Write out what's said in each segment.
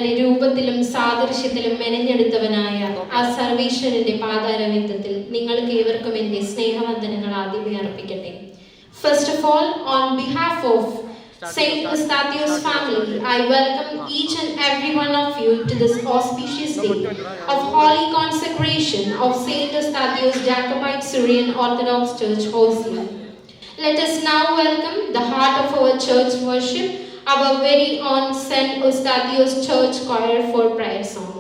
തന്നെ രൂപത്തിലും സാദൃശ്യത്തിലും മെനഞ്ഞെടുത്തവനായ ആ സർവേശ്വരന്റെ പാതാരവിന്ദത്തിൽ നിങ്ങൾക്ക് ഏവർക്കും എൻ്റെ സ്നേഹവന്ദനങ്ങൾ ആദ്യമേ അർപ്പിക്കട്ടെ. First of all, on behalf of Saint Eustathios family, I welcome each and every one of you to this auspicious day of holy consecration of Saint Eustathios Jacobite Syrian Orthodox Church, Hosea. Let us now welcome the heart of our church worship, our very own Saint Eustathios Church Choir for prayer song.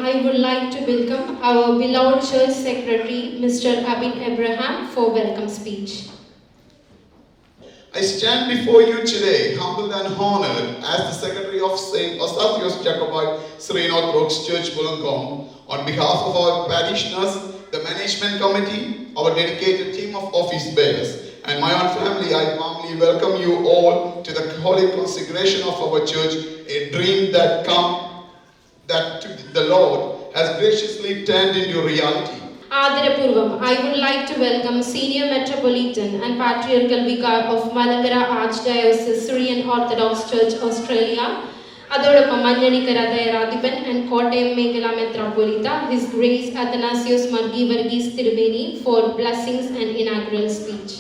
I would like to welcome our beloved church secretary, Mr. Abin Abraham, for welcome speech. I stand before you today, humbled and honored, as the secretary of Saint Eustathios Jacobite Syrian Orthodox Church, Wollongong, on behalf of our parishioners, the management committee, our dedicated team of office bearers, and my own family. I warmly welcome you all to the holy consecration of our church, a dream that the Lord has graciously turned into reality. Adarapurvam, I would like to welcome Senior Metropolitan and Patriarchal Vicar of Malangara Archdiocese Syrian Orthodox Church, Australia, അതോടൊപ്പം മഞ്ഞണിക്കര ദയരാധിപൻ and Kottayam മേഖല മെത്രാപ്പൊലീത്ത, His Grace Athanasios Margi Varghese Tirumeni, for blessings and inaugural speech.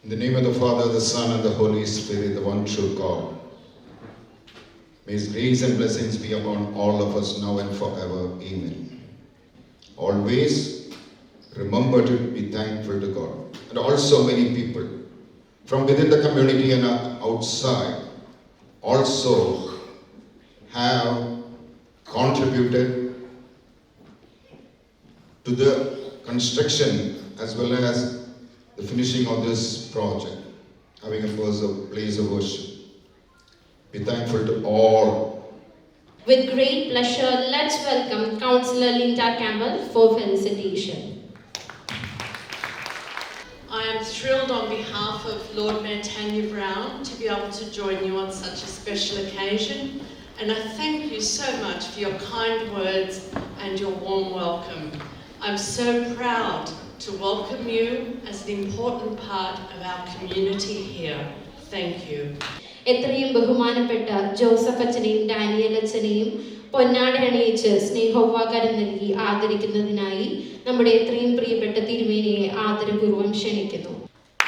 In the name of the Father, the Son, and the Holy Spirit, the one true God. May His grace and blessings be upon all of us now and forever. Amen. Always remember to be thankful to God. And also many people from within the community and outside also have contributed to the construction as well as the finishing of this project, having a place of worship. Be thankful to all. With great pleasure, let's welcome Councillor Linda Campbell for felicitation. I am thrilled on behalf of Lord Mayor Tanya Brown to be able to join you on such a special occasion, and I thank you so much for your kind words and your warm welcome. I'm so proud to welcome you as an important part of our community here. Thank you. എത്രയും ബഹുമാനപ്പെട്ട Joseph അച്ഛനെയും Daniel അച്ഛനെയും പൊന്നാട അണിയിച്ച് സ്നേഹോപകാരം നൽകി ആദരിക്കുന്നതിനായി നമ്മുടെ എത്രയും പ്രിയപ്പെട്ട തിരുമേനിയെ ആദരപൂർവ്വം ക്ഷണിക്കുന്നു.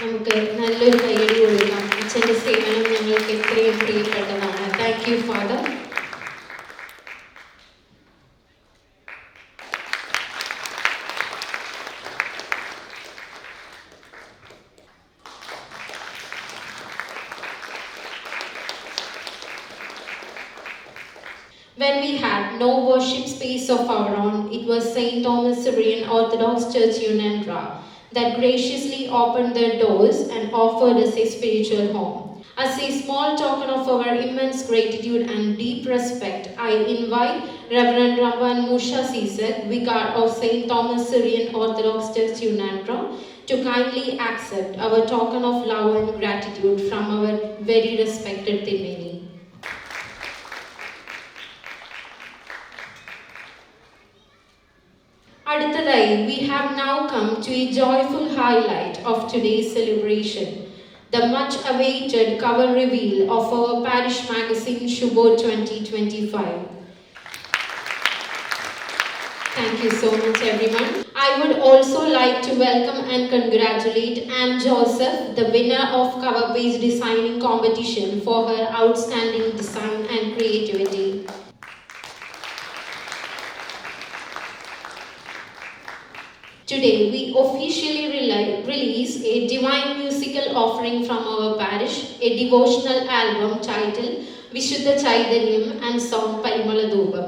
നമുക്ക് നല്ലൊരു കയ്യടി കൊടുക്കാം. അച്ഛൻ്റെ സേവനം ഞങ്ങൾക്ക് എത്രയും പ്രിയപ്പെട്ടതാണ്. Thank you father. When we had no worship space of our own, it was St. Thomas Syrian Orthodox Church Unandra that graciously opened their doors and offered us a spiritual home. As a small token of our immense gratitude and deep respect, I invite Reverend Ramban Musha Sisak, Vicar of St. Thomas Syrian Orthodox Church Unandra, to kindly accept our token of love and gratitude from our very respected Tirumeni. അടുത്തതായി, we have now come to a joyful highlight of today's celebration, the much awaited cover reveal of our parish magazine Shubho 2025. Thank you so much everyone. I would also like to welcome and congratulate Anne Joseph, the winner of cover page designing competition, for her outstanding design and creativity. Today, we officially release a divine musical offering from our parish, a devotional album titled Vishuddha Chaitanyam and song Parimaladhupam.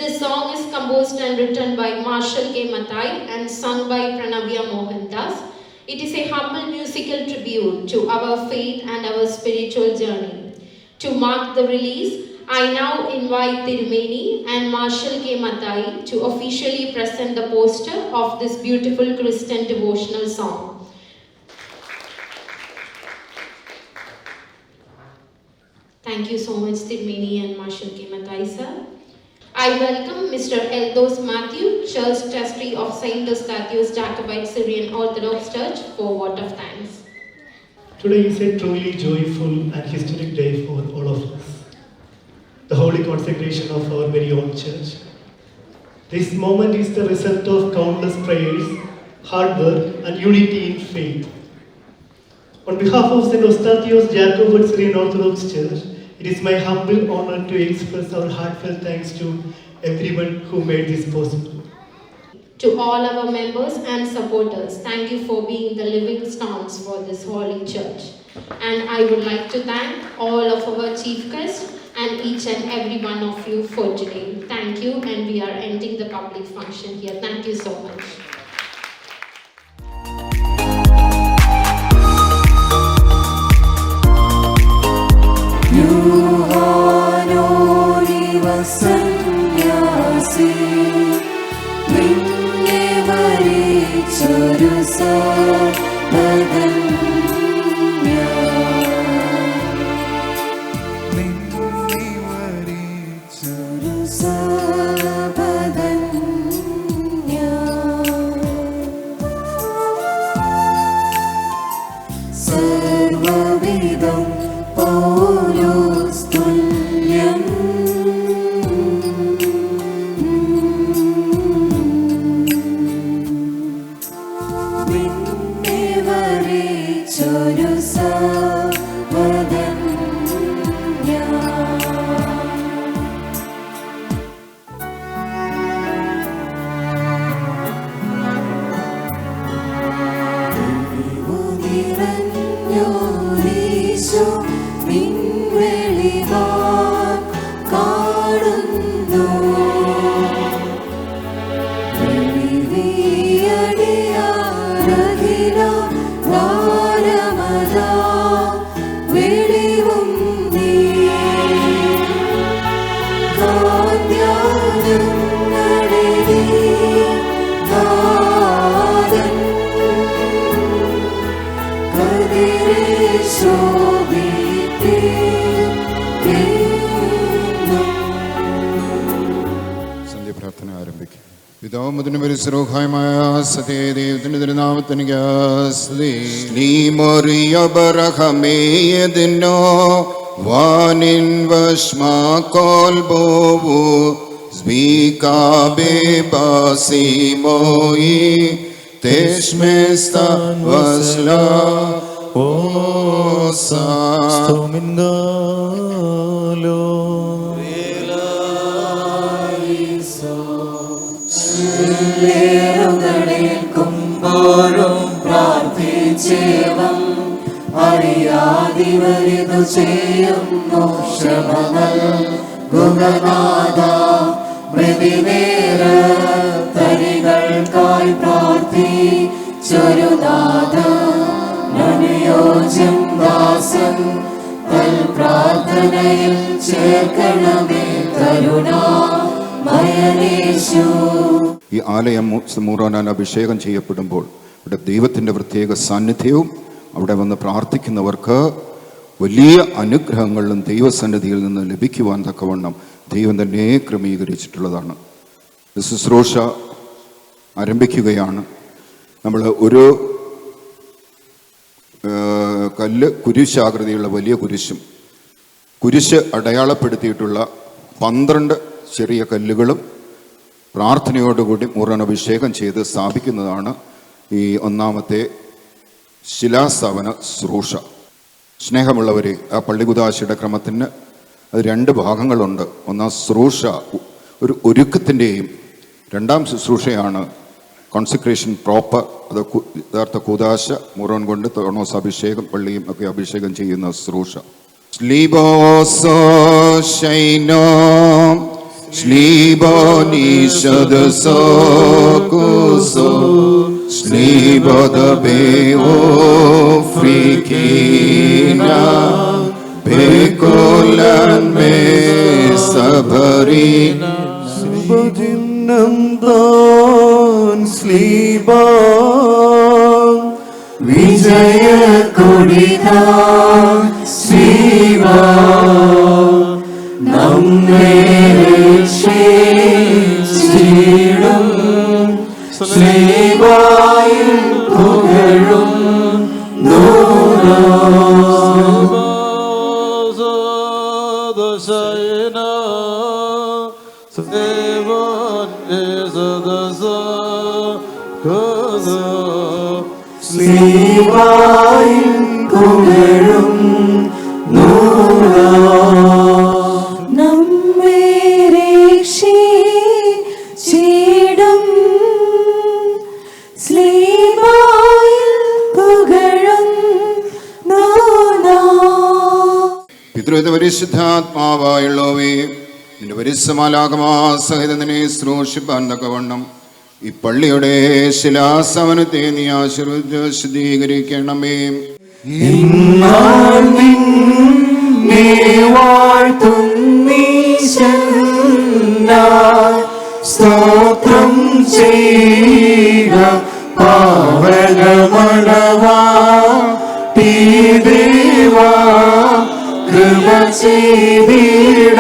This song is composed and written by Marshall K. Mathai and sung by Pranavya Mohandas. It is a humble musical tribute to our faith and our spiritual journey. To mark the release, I now invite Tirumeni and Marshall K. Mathai to officially present the poster of this beautiful Christian devotional song. Thank you so much, Tirmini and Marshal K. Mathai, sir. I welcome Mr. Eldos Matthew, Church Trustee of St. Eustathius Jacobite Syrian Orthodox Church, for a vote of thanks. Today is a truly joyful and historic day for all of us. The holy consecration of our very own church. This moment is the result of countless prayers, hard work, and unity in faith. On behalf of St. Eustathius Jacobite Syrian Orthodox Church, it is my humble honor to express our heartfelt thanks to everyone who made this possible. To all our members and supporters, thank you for being the living stones for this holy church. And I would like to thank all of our chief guests and each and every one of you for today. Thank you, and we are ending the public function here. Thank you so much. Vanin vashma kolbovu zvika bebasimoi teshmesta vasla osa stomingalo ും പ്രാർത്ഥിച്ചേവം അറിയാതിവരിതു ചെയ്യുന്നു ക്ഷമകൾ ഗുഗനാഥ മൃതിവേറ തരികൾക്കായി പ്രാർത്ഥിച്ചൊരുനാഥ അനുയോജ്യം ദാസൻ തൽ പ്രാർത്ഥനയിൽ ചേർക്കണമേ കരുണാമയനേശു. ഈ ആലയം മൂറാനാൻ അഭിഷേകം ചെയ്യപ്പെടുമ്പോൾ ഇവിടെ ദൈവത്തിൻ്റെ പ്രത്യേക സാന്നിധ്യവും അവിടെ വന്ന് പ്രാർത്ഥിക്കുന്നവർക്ക് വലിയ അനുഗ്രഹങ്ങളിലും ദൈവസന്നിധിയിൽ നിന്ന് ലഭിക്കുവാൻ തക്കവണ്ണം ദൈവം തന്നെ ക്രമീകരിച്ചിട്ടുള്ളതാണ്. ശുശ്രൂഷ ആരംഭിക്കുകയാണ്. നമ്മൾ ഒരു കല്ല് കുരിശാകൃതിയുള്ള വലിയ കുരിശും കുരിശ് അടയാളപ്പെടുത്തിയിട്ടുള്ള 12 ചെറിയ കല്ലുകളും പ്രാർത്ഥനയോടുകൂടി മൂറാൻ അഭിഷേകം ചെയ്ത് സ്ഥാപിക്കുന്നതാണ് ഈ ഒന്നാമത്തെ ശിലാസ്ഥാപന ശുശ്രൂഷ. സ്നേഹമുള്ളവരെ, ആ പള്ളികുദാശയുടെ ക്രമത്തിന് അത് 2 ഭാഗങ്ങളുണ്ട്. ഒന്നാം ശുശ്രൂഷ ഒരു ഒരുക്കത്തിൻ്റെയും, രണ്ടാം ശുശ്രൂഷയാണ് കോൺസെക്രേഷൻ പ്രോപ്പർ. അത് യഥാർത്ഥ കൂദാശ മുറോൻ കൊണ്ട് തോണോസ് അഭിഷേകം പള്ളിയും ഒക്കെ അഭിഷേകം ചെയ്യുന്ന ശുശ്രൂഷ. സ്ലീബോസോ ശൈനോ ശ്ലീബോനിഷദസോ കുസോ ശ്ലീബോദബേവോ ഫ്രീകീനാ ബേകോലൻ മേ സബരീനാ സുബദിനം ദാൻ സ്ലീബാ വിജയ കൊടിതാ ശ്രീ നമ്മെ രക്ഷിച്ചിടും ശ്ലീബായിൽ പുകഴും ശ്ലീബായിൽ പുകഴും നമ്മെ രക്ഷിച്ചിടും ശ്ലീബായിൽ പുകഴും പിതൃത്വ പരിശുദ്ധാത്മാവായുള്ളവേ, നിന്റെ പരിസമാലാകമാ സഹിതം നിന്നെ ശ്രോഷിപ്പാൻ തക്കവണ്ണം ഈ പള്ളിയുടെ ശിലാസവനത്തെ നീ ആശീർവദിച്ച് ശുദ്ധീകരിക്കണമേ. സ്തോത്രം ചെയ്യുക പാവനമണവാ ദേവാ, കൃപ ചെയ്തിടണമേ.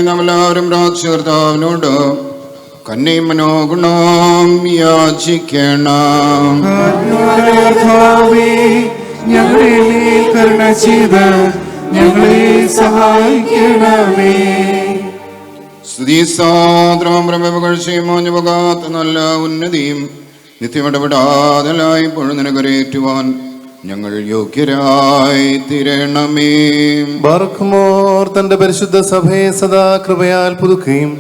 നമ്മളെല്ലാവരും രാജകർത്താവിനോട് കന്നയും മനോഗുണം യാചിക്കണം. ഞങ്ങളെ കരുണ ചെയ്ത് ഞങ്ങളെ സഹായിക്കണമേ. സ്തുതി സാദ്രം പ്രഭവകഴ്ചയും മോഞ്ഞുപോകാത്ത നല്ല ഉന്നതിയും നിത്യമിടപെടാതലായി ഇപ്പോഴും നിനക്കരേറ്റുവാൻ ഞങ്ങൾ യോഗ്യരായി തീരണമേ. ബാറക്കുമോർ തന്റെ പരിശുദ്ധ സഭയെ സദാ കൃപയാൽ പുതുക്കുകയും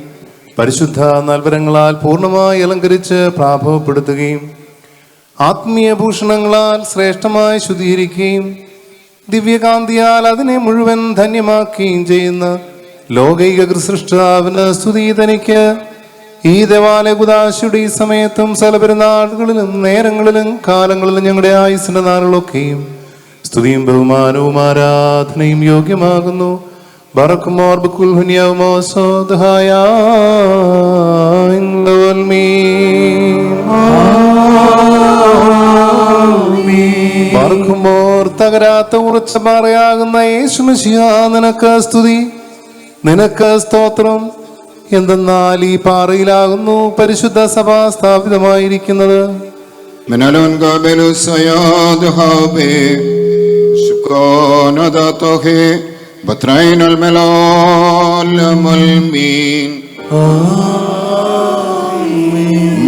പരിശുദ്ധ നൽവരങ്ങളാൽ പൂർണ്ണമായി അലങ്കരിച്ച് പ്രാഭവപ്പെടുത്തുകയും ആത്മീയ ഭൂഷണങ്ങളാൽ ശ്രേഷ്ഠമായി ശുദ്ധീകരിക്കുകയും ദിവ്യകാന്തിയാൽ അതിനെ മുഴുവൻ ധന്യമാക്കുകയും ചെയ്യുന്ന ലോകൈക സൃഷ്ടാവിന് സ്തുതി തനിക്ക് ഈ ദേവാലയ കുദാശയുടെ ഈ സമയത്തും സകല പെരുന്നാളുകളിലും നേരങ്ങളിലും കാലങ്ങളിലും ഞങ്ങളുടെ ആയുസ്സിന്റെ നാളുകളൊക്കെയും സ്തുതിയും ബഹുമാനവും ആരാധനയും യോഗ്യമാകുന്നു. ബറക്കുമോർ ബക്കുൽ ഹുനിയാവുമോ സോദഹായ ബറക്കുമോർ തകരാത്ത ഉറച്ച പാറയാകുന്ന യേശുമിശിഹാ, നിനക്ക് സ്തുതി, നിനക്ക് സ്തോത്രം. എന്തെന്നാൽ ഈ പാറയിലാകുന്നു പരിശുദ്ധ സഭ സ്ഥാപിതമായിരിക്കുന്നത്.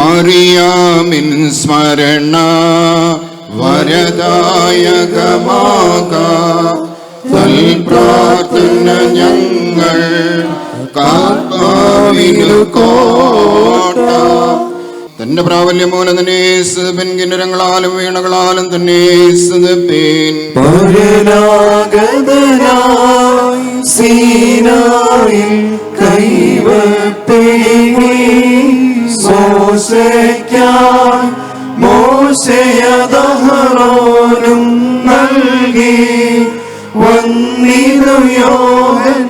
മറിയാമിൻ സ്മരണ വരദായകമാക പ്രാർത്ഥന ഞങ്ങൾ തന്റെ പ്രാബല്യം മൂലം തന്നെ പിൻകിന്നരങ്ങളാലും വീണകളാലും തന്നെ മോശയദഹറോനും നൽകി വന്നിതു യോഹന്നാനോളം.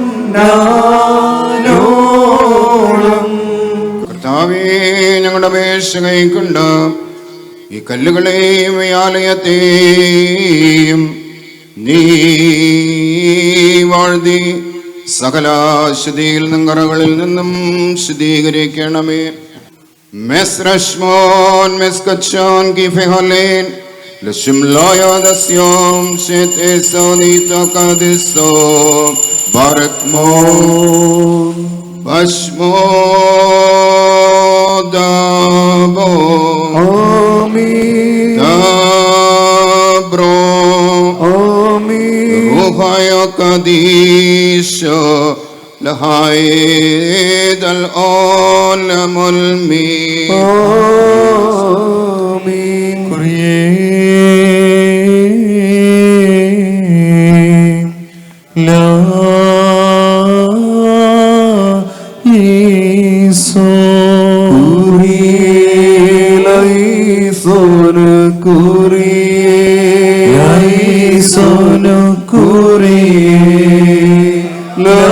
കർത്താവേ, ഞങ്ങളുടെ അപേക്ഷ കൈക്കൊണ്ട് ഈ കല്ലുകളെയും ഈ ആലയത്തെയും നീ വാഴ്ത്തി സകല ശുദ്ധിയിൽ നിന്നും കറകളിൽ നിന്നും ശുദ്ധീകരിക്കണമേ. Mesrashmon, Meskachon, Gifeholen, Lashim Loya Dasyom, Shet Esonito Kadiso, Barakmon, Bashmo Dabo, Amen. Dabro, Amen. Ruhaya Kadisho, لهايد العالم المين آمين. لا يسون ليسون كوري لا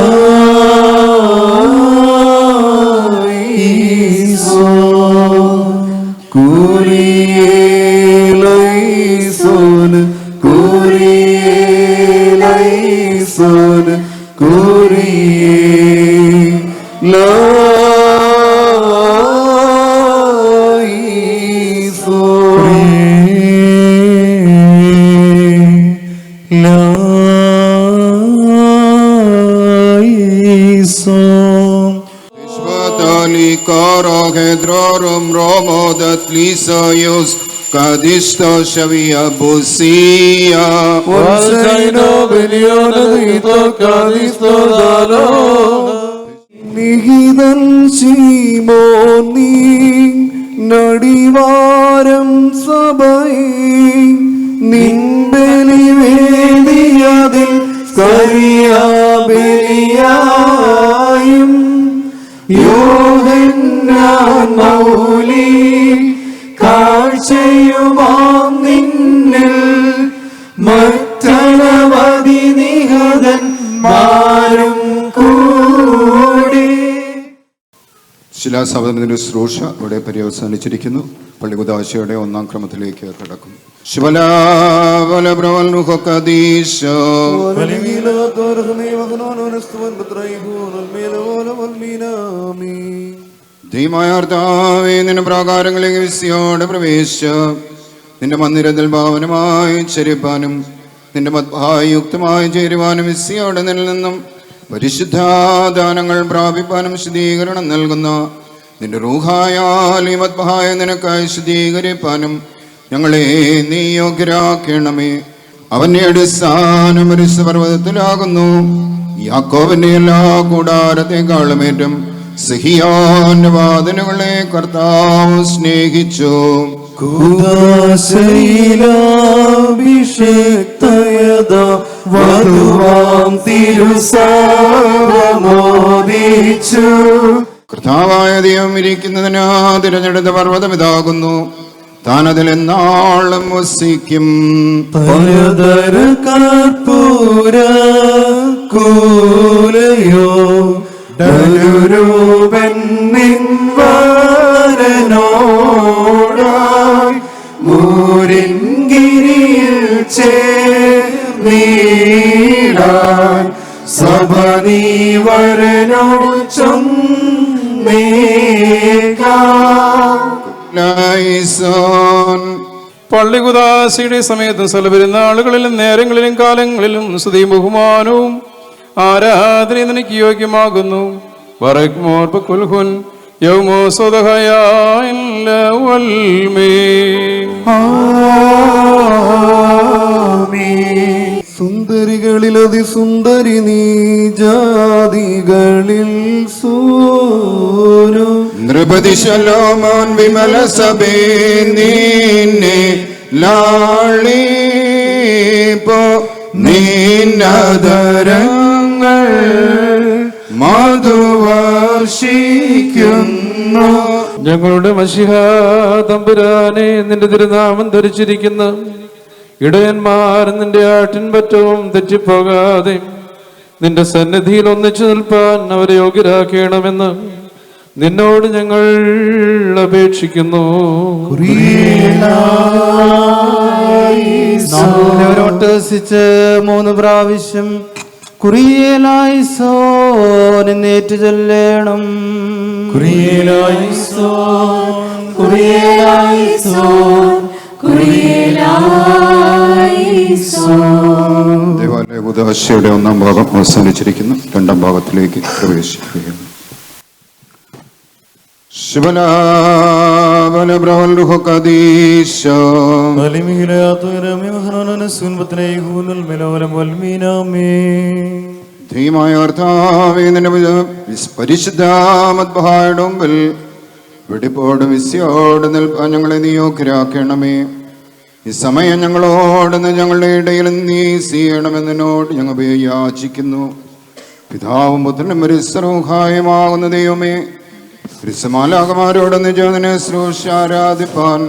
Kuri Hedrorum Romodat Lisayos Kadisto Shavia Busia Walsaino Benionadito Kadisto Dalo Nihidan Simoni Nadivaram Sabai Nimbeli Vediyadil Skaria Beliyayim യോഹന്നാൻ മൗലി കാഴ്ചയുമാം നിന്നിൽ മറ്റനവധി നിഹതന്മാരും കൂടി. ശിലാസവനത്തിന്റെ ശുശ്രൂഷ ഇവിടെ പര്യവസാനിച്ചിരിക്കുന്നു. പള്ളികുദാശയുടെ ഒന്നാം ക്രമത്തിലേക്ക് കടക്കും. ധീമായാർത്താവേ, നിന്റെ പ്രാകാരങ്ങളിലേക്ക് വിസ്യോടെ പ്രവേശിച്ച് നിന്റെ മന്ദിരത്തിൽ ഭാവനമായി ചരിപ്പാനും നിന്റെ മദ്ഭായി യുക്തമായി ചേരുവാനും വിസ്യോടെ നിന്നിൽ നിന്നും പരിശുദ്ധാദാനങ്ങൾ പ്രാപിപ്പാനും ശുദ്ധീകരണം നൽകുന്ന നിന്റെ റൂഹായാൽ ഈ മദ്ഭായ നിനക്കായി ശുദ്ധീകരിപ്പാനും ഞങ്ങളെ നീ യോഗ്യരാക്കണമേ. അവന്റെ അടിസ്ഥാനം പർവ്വതത്തിലാകുന്നു. യാക്കോബിന്റെ എല്ലാ കൂടാരത്തെക്കാളുമേറ്റം സിഹിയോന്റെ വാതിലുകളെ കർത്താവ് സ്നേഹിച്ചു. കർത്താവായ ദൈവം ഇരിക്കുന്നതിനാ തിരഞ്ഞെടുത്ത പർവ്വതം ഇതാകുന്നു. താൻ അതിലെന്നാളും വസിക്കും. പരതര കർപ്പൂര കൂലയോ ഡരുരൂപൻ നിൻവരനോടായി മൂരിൻഗിരിയിൽ ചേർന്നിടാൻ സഭനീവരനോട് ചൊന്നേക്കാം. പള്ളികുദാശയുടെ സമയത്തും സ്ഥലപെരുന്നാളുകളിലും നേരങ്ങളിലും കാലങ്ങളിലും സ്തുതിയും ബഹുമാനവും ആരാധനയും നിനക്ക് യോഗ്യമാകുന്നു. സുന്ദരികളിൽ അതിസുന്ദരി നീ ജാതികളിൽ സൂരു നൃപതി ശലോമോൻ വിമല സഭേ നിന്നെ ലാളിപ്പോ നിന്നദരങ്ങൾ മധുവർഷിക്കുന്നു. ഞങ്ങളുടെ മശിഹ തമ്പുരാനെ, നിന്റെ തിരുനാമം ധരിച്ചിരിക്കുന്ന ഇടയന്മാർ നിന്റെ ആട്ടിൻപറ്റവും തെറ്റിപ്പോകാതെ നിന്റെ സന്നിധിയിൽ ഒന്നിച്ചു നിൽപ്പാൻ അവരെ യോഗ്യരാക്കണമെന്ന് നിന്നോട് ഞങ്ങൾ അപേക്ഷിക്കുന്നു. ഓട്ടസിച്ച് 3 പ്രാവശ്യം കുറിയേലായിസോ എന്നേറ്റു ചൊല്ലണം. കുറിയേലായിസോ കുറിയേലായിസോ കുറിയേലായിസോ. ദേവാലയ ഉദാശയുടെ ഒന്നാം ഭാഗം അവസാനിച്ചിരിക്കുന്നു. രണ്ടാം ഭാഗത്തിലേക്ക് പ്രവേശിക്കുകയാണ്. പരിശുദ്ധാമദ്ഭായുടെ മുമ്പിൽ വെടിപ്പോടും വിസ്യോട് നിൽപ്പാൻ ഞങ്ങളെ നീ യോഗ്യരാക്കണമേ. ഈ സമയം ഞങ്ങളോടൊന്ന് ഞങ്ങളുടെ ഇടയിൽ നീ ചെയ്യണമെന്നതിനോട് ഞങ്ങൾ യാചിക്കുന്നു. പിതാവും പുത്രനും പരിസരവുഹായമാകുന്ന ദൈവമേ, രിസമാലാകമാരോടൊന്ന് ചോദന ശ്രോഷ ആരാധിപ്പാൻ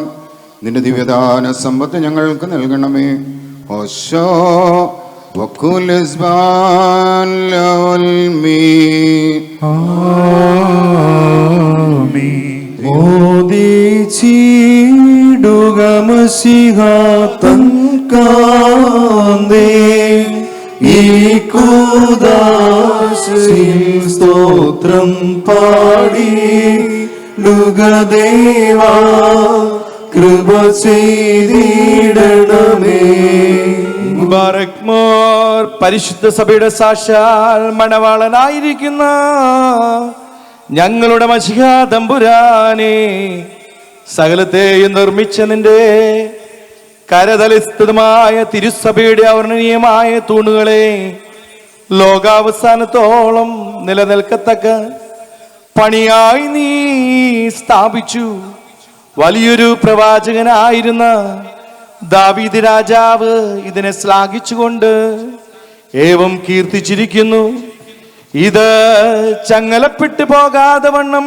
നിന്റെ ദിവ്യദാന സമ്പത്ത് ഞങ്ങൾക്ക് നൽകണമേ. ഓശോ വക്കുലിസ്ബാൻ ലവൽമീ ഓദിച്ചിടുക മസിഹ തൻ കാന്തേ ഈ കൂദാശയിൽ സ്തോത്രം പാടി ലുഗദേവാ കൃപ ചെയ്തിടണമേ. ബാറക്മോർ പരിശുദ്ധ സഭയുടെ സാക്ഷാൽ മണവാളനായിരിക്കുന്ന ഞങ്ങളുടെ മശിഹാ തമ്പുരാനെ, സകലത്തെയും നിർമ്മിച്ച നിന്റെ കരതലസ്ഥിതമായ തിരുസഭയുടെ അവർണനീയമായ തൂണുകളെ ലോകാവസാനത്തോളം നിലനിൽക്കത്തക്ക പണിയായി നീ സ്ഥാപിച്ചു. വലിയൊരു പ്രവാചകനായിരുന്ന ദാവീദ് രാജാവ് ഇതിനെ ശ്ലാഘിച്ചുകൊണ്ട് ഏവം കീർത്തിച്ചിരിക്കുന്നു: ഇത് ചങ്ങലപ്പെട്ടു പോകാതെ വണ്ണം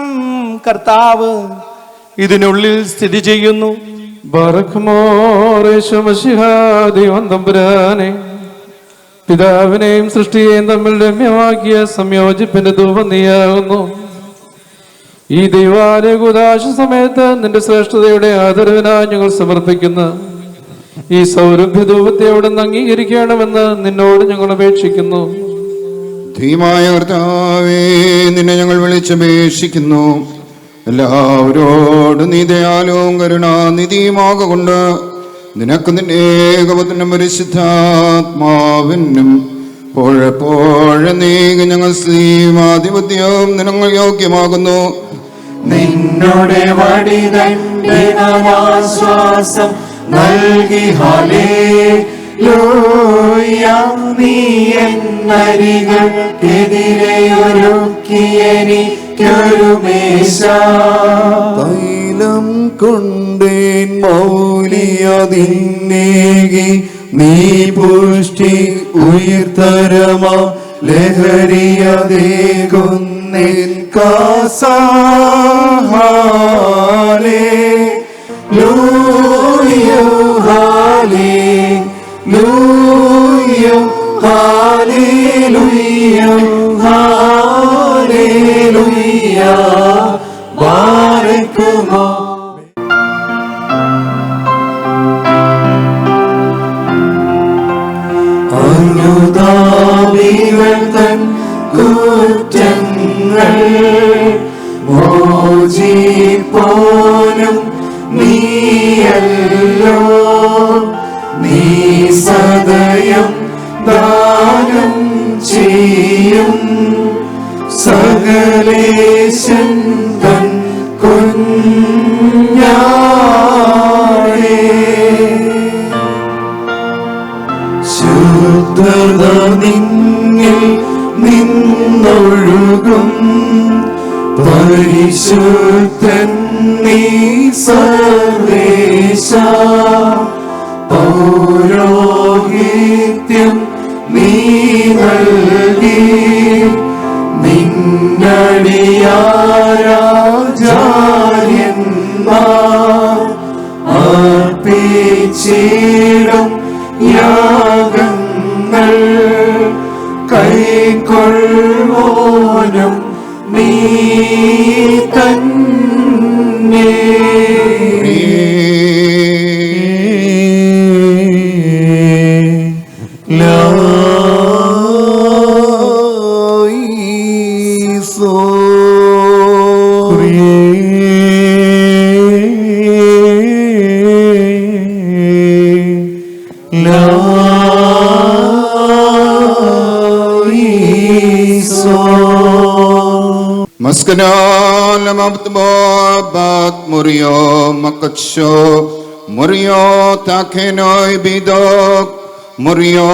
കർത്താവ് ഇതിനുള്ളിൽ സ്ഥിതി ചെയ്യുന്നു. ദൈവം തമ്പുരാനെ, പിതാവിനെയും സൃഷ്ടിയെയും തമ്മിൽ രമ്യമാക്കിയ സംയോജിപ്പിന്റെ ധൂപം നീയാകുന്നു. ഈ ദൈവാലയ കൂദാശ സമയത്ത് നിന്റെ ശ്രേഷ്ഠതയുടെ ആദരവിനായി ഞങ്ങൾ സമർപ്പിക്കുന്ന ഈ സൗരഭ്യ ധൂപത്തെ അവിടെ നിന്ന് അംഗീകരിക്കണമെന്ന് നിന്നോട് ഞങ്ങൾ അപേക്ഷിക്കുന്നു. ധീമായ കർത്താവേ, നിന്നെ ഞങ്ങൾ വിളിച്ചപേക്ഷിക്കുന്നു. എല്ലാവരോടും നീ ദയാലവും കരുണാനിധിയുമാകൊണ്ട് നിനക്ക് നിന്റെ ഏകപുത്രനും പരിശുദ്ധാത്മാവിനും പോഴപ്പോഴേക്ക് ഞങ്ങൾ സ്ത്രീമാധിപത്യവും നിനങ്ങൾ യോഗ്യമാകുന്നു. നിന്നോടെ വടിതശ്വാസം നൽകി ഹല്ലേലൂയ. നീ എന്നരികൾക്കെതിരെ ഒരുക്കിയെനിക്കൊരു മേശ. തൈലം കൊണ്ടേൻ മൗലിയതിന്നേകി നീ പുഷ്ടി ഉയർത്തരമാ ലഹരിയതേകുന്നിൻ കാസാഹാലേ ലൂയോ ഹാലേലൂയോ ഹാലേലൂയോ ഹാലേലൂയ ബാരക്കുമോ. അനുതാപികൾ തൻ കുറ്റങ്ങൾ മോചിപ്പോനും നീയല്ലോ. നീ സദയം ദാനം ചെയ്യും സകലേശൻ തൻ കുഞ്ഞാടേ. ശുദ്ധത നിന്നിൽ നിന്നൊഴുകും പരിശുദ്ധൻ നീ സർവേശ. പൗരോഹിത്യം നീ നൽകി നിന്നടിയാരാചാര്യന്മാർ അർപ്പിച്ചിടും യാഗങ്ങൾ കൈക്കൊള്ളുവോനും നീ തന്നെ. مسكنا لمبت بابات مريو مكتشو مريو تاكينوي بيدوك مريو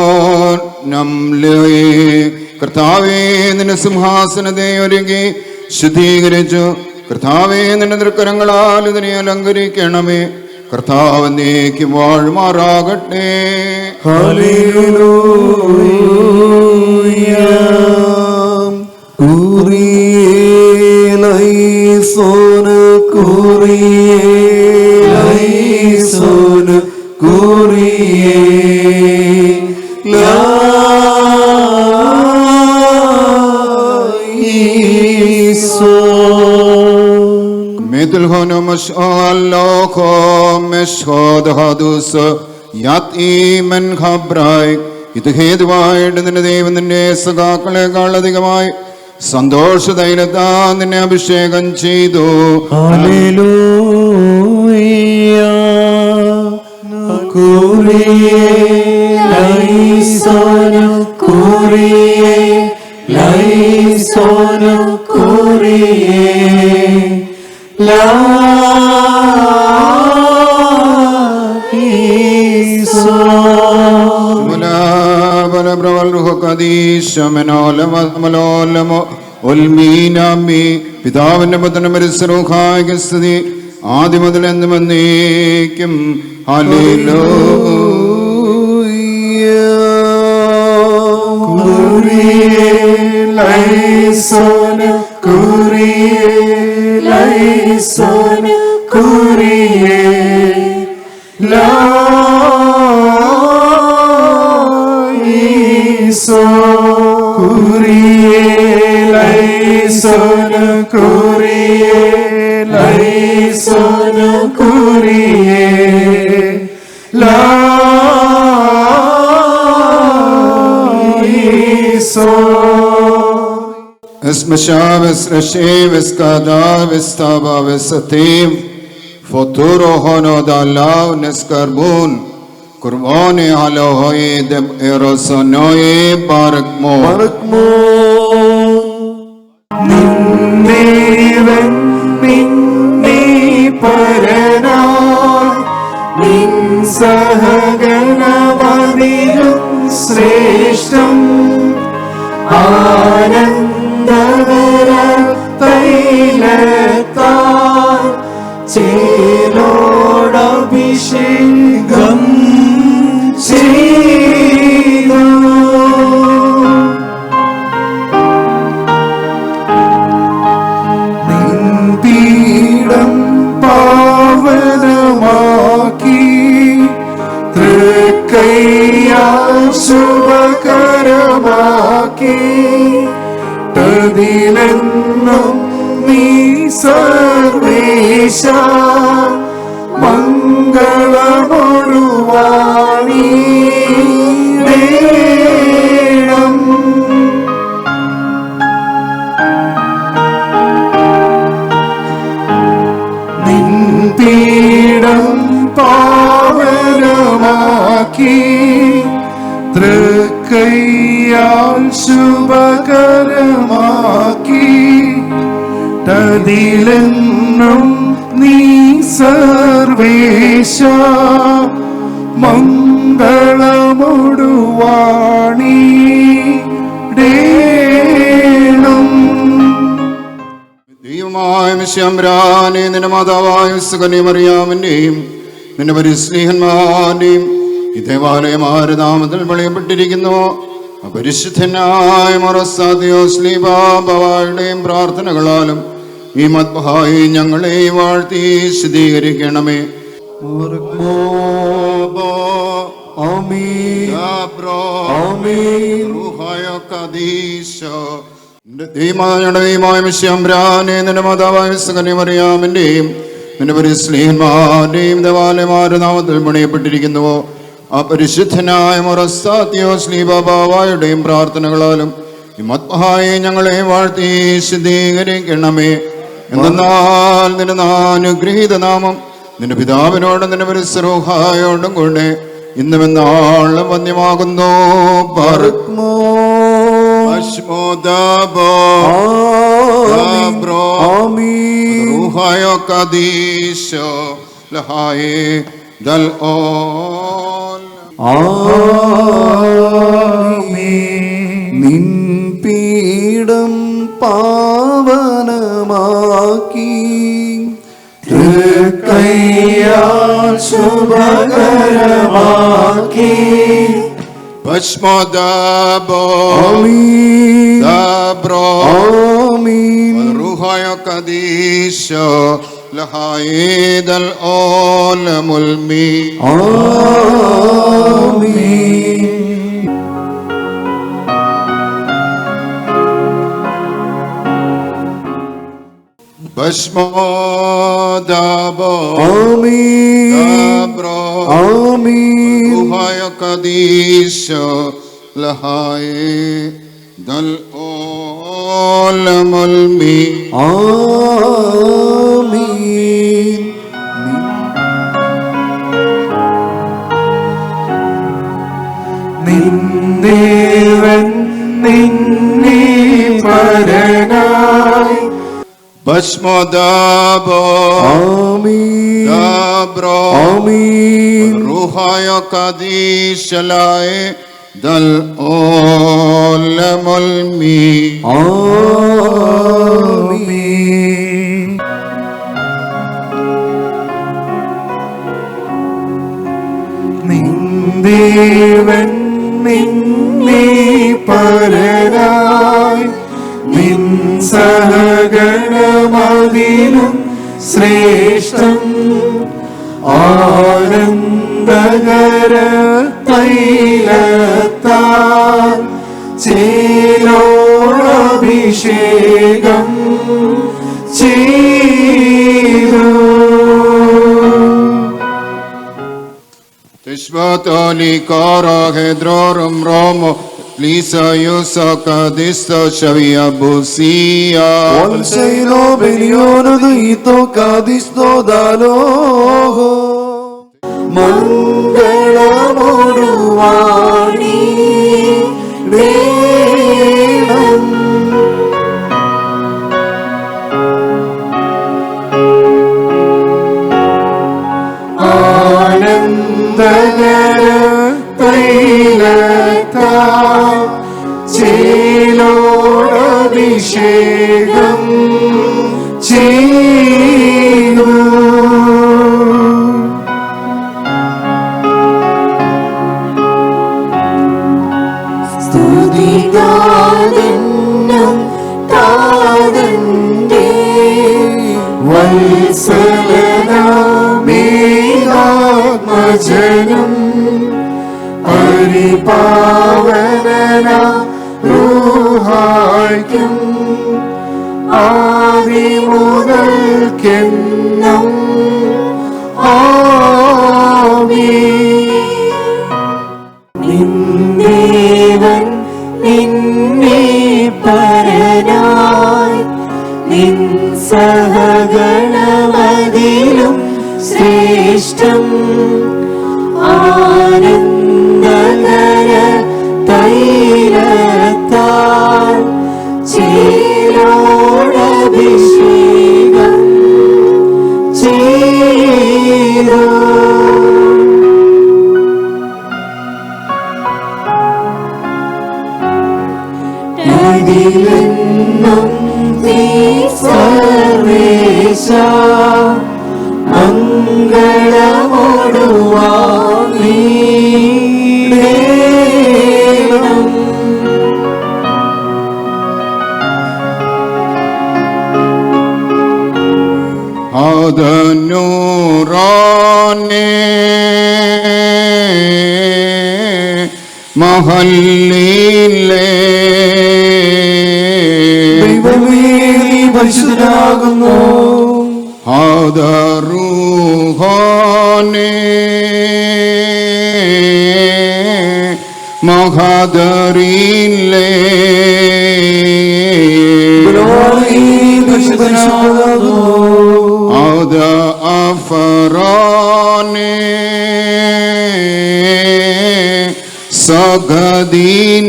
نملي കർത്താവേ നിന്റെ സിംഹാസനത്തെ ഒരുങ്ങി ശുദ്ധീകരിച്ചു. കർത്താവേ നിന്റെ തൃക്കരങ്ങളാൽ ഇതിനെ അലങ്കരിക്കണമേ. കർത്താവ് നീക്കി വാഴുമാറാകട്ടെ. ഹല്ലേലൂയ. കുറിയേലൈസോന കുറിയേലൈസോന കുറിയേ مثل هنو مشالله مشهد هدوس ياتي من خبرك ഇത് ഹേതുവായിട്ട് നിന്റെ ദൈവം നിന്റെ സഖാക്കളെക്കാൾ അധികമായി സന്തോഷതൈലത്താ നിന്നെ അഭിഷേകം ചെയ്തു. ഹല്ലേലൂയ കുരിയേ ലൈസോന കുരിയേ ലൈസോന കുരിയേ പിതാവിന്റെ പുത്രനുമരിസറുഹായ സ്തുതി ആദ്യം മുതൽ എന്നും എന്നേക്കും. ഹല്ലേലൂയ കുരിയേ ലൈസോന കുരിയേ ലൈസോന കുരിയേ കുരിയേ ലൈസോന കുരിയേ ലൈസോന കുരിയേ Esmeshaves resheves kadaves tabaves atim Foturo hono dalav neskarbun Kurvane alohoye deb erosonoye barakmo നിന്നേവൻ നിന്നേ പരനായി നിൻ സഹഗണമതിലും ശ്രേഷ്ഠം ആനന്ദകര തൈലത്താൽ ചേലോടഭിഷേകം ചെയ്തു. പീഠം പാവനമാക്കി തൃക്കൈയാൽ ശുഭകരമാക്കി തതിലെന്നും നീ സർവേശ മംഗളമൊടുവാണീടേണം. പീഠം പാവനമാക്കി തൃക്കൈയാൽ ശുഭകരമാക്കി തതിലെന്നും നീ സർവേശ മംഗളമൊടുവാണീടേണം. ദൈവമായ മിശിഹായെ നിന്റെ മാതാവായ സുകന്യമറിയാമിന്റെയും നിന്റെ പരിസ്നേഹന്മാരുടെയും ഈ ദേവാലയമാരുടെ നാമത്തിൽ വെളിയപ്പെട്ടിരിക്കുന്നു. അപരിശുദ്ധനായ മൊറസാദിയോസ്ലീബാബായുടെയും പ്രാർത്ഥനകളാലും ഈ മദ്ബഹായി ഞങ്ങളെ വാഴ്ത്തി ശുദ്ധീകരിക്കണമേ. ദൈവമായ മിശിഹായെ നിന്റെ മാതാവായ സുകന്യമറിയാമിന്റെയും നിന്റെ പരിസ്നേഹന്മാരുടെയും ദേവാലയമാരുടെ നാമത്തിൽ പണിയപ്പെട്ടിരിക്കുന്നുവോ ആ പരിശുദ്ധനായ മൊറസാദിയോസ്ലീബാബായുടെയും പ്രാർത്ഥനകളാലും ഈ മദ്ബഹായെ ഞങ്ങളെ വാഴ്ത്തി ശുദ്ധീകരിക്കണമേ. എന്നാൽ നിന്റെ അനുഗ്രഹീത നാമം നിന്റെ പിതാവിനോടും നിന്റെ പരിസരോഹായോടും കൊണ്ട് ഇന്നും എന്നാളും വന്യമാകുന്നു. നിൻ പീഠം പാവനമാക്കി തൃക്കൈയാൽ ശുഭകരമാക്കി Pashmodabo Dabro Ruhayo Kadisho Lahaid al-Olamul Mi Amin. Pashmodabo Amin. Dabro Amin. Ruhayo Kadisho لهاي دل عالم المي ആമീൻ. നിന്നേവൻ നിന്നെ പരനായി بشمدابو ആമീൻ دابرو ആമീൻ روحايا قديش لاي دل عالم المي ആമീൻ. നിന്ദേവൻ നിന്നെ പരനായി നിൻ സഹഗണമതിലും ശ്രേഷ്ഠം ആനന്ദകര തൈലത്താൽ ചേലോടഭിഷേകം ചെയ്തു. تشبتالي كارا هدرارم رامو ليسا يوسا كاديستا شويا بوسيا Olseilo beniono ito kadisto daloho മംഗളമോടുവാണി വേണം ആനന്ദകര തൈലത്താൽ ചേലോടഭിഷേകം ചെയ്തു. സ്തുതിഗാനം താതന്റെ വത്സലനാമേകാത്മജനം പരിപാവനന റൂഹായ്ക്കും ആദിമുതൽക്കെന്നും ആമീൻ. നിന്ദേവൻ നിന്നെ പരനായി നിൻ സഹഗണമതിലും ശ്രേഷ്ഠം ആനന്ദകര തൈലത്താൽ ചേലോടഭിഷേകം ചെയ്തു. അതിലെന്നും നീ സർവേശ മംഗളമോടുവാണീടേണം. هذا محلي ദൈവമേ നീ പരിശുദ്ധനാകുന്നു. هذا روحاني مهادرين ബലവാനേ നീ പരിശുദ്ധനാകുന്നു. هذا أفراني سجدين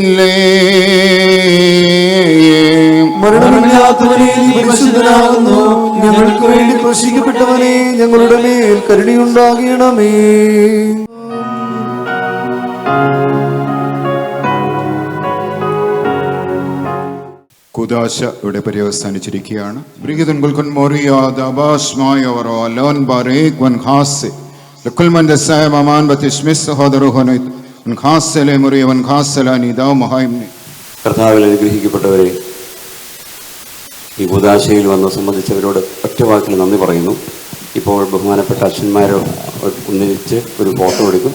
മരണമില്ലാത്തവനെ നീ പരിശുദ്ധനാകുന്നു. ഞങ്ങൾക്ക് വേണ്ടി ക്രൂശിക്കപ്പെട്ടവനെ ഞങ്ങളുടെ മേൽ കരുണയുണ്ടാകണമേ. കുദാശ ഇവിടെ പര്യവസാനിച്ചിരിക്കുകയാണ്. ബ്രിഗിദൻ ഗുൽഖൻ മോറിയ ദബാസ്മായ ലോൻ ബാരേക് വൻ ഖാസ് ലക്കുൽ മൻ ദസായ മമാൻ ബതിസ്മിസ് സഹോദറുഹന വൻ ഖാസലെ മോറിയ വൻ ഖാസലാനി ദാ മഹായിംനി. കർത്താവിൽ അനുഗ്രഹിക്കപ്പെട്ടവരെ, ഈ കൂദാശയിൽ വന്ന് സംബന്ധിച്ചവരോട് ഒറ്റ വാക്കിൽ നന്ദി പറയുന്നു. ഇപ്പോൾ ബഹുമാനപ്പെട്ട അച്ഛന്മാരോ ഒന്നിച്ച് ഒരു ഫോട്ടോ എടുക്കും.